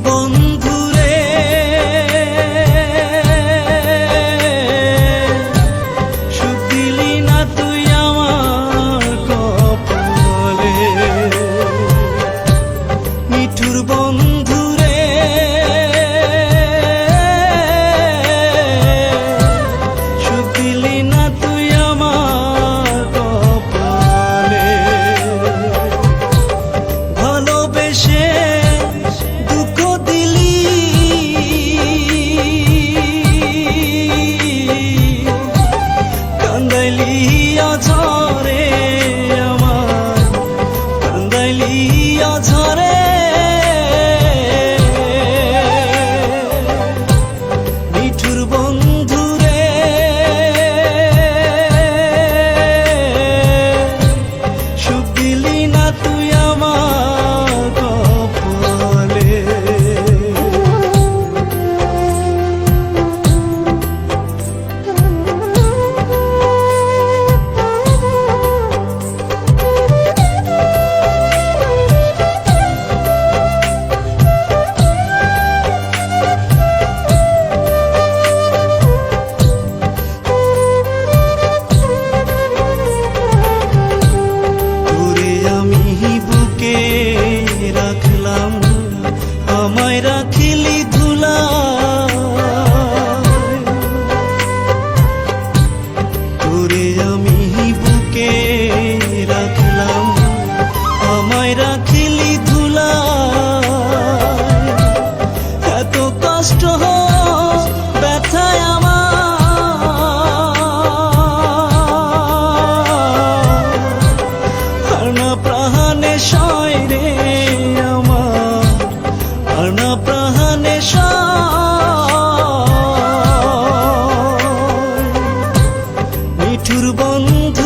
বন্ধুরে সুখ দিলি না তুই আমার কপালে, মিঠুর বন্ধুরে সুখ দিলি না তুই আমার কপালে, ভালোবেসে দুঃখ দিলি কান্দাইলি অঝরে আমার, কান্দাইলি অঝরে মিঠুর বন্ধুরে সুখ দিলি না তুই আমার কপালে। তোরে আমি বুকে রাখলাম, আমায় রাখিলি ধুলায়, তোরে আমি বুকে রাখলাম, আমায় রাখিলি ধুলায়, এত কষ্ট ব্যথায় আমার না প্রাণে সয় রে আমার, আর না প্রাণে সয় মিঠুর বন্ধু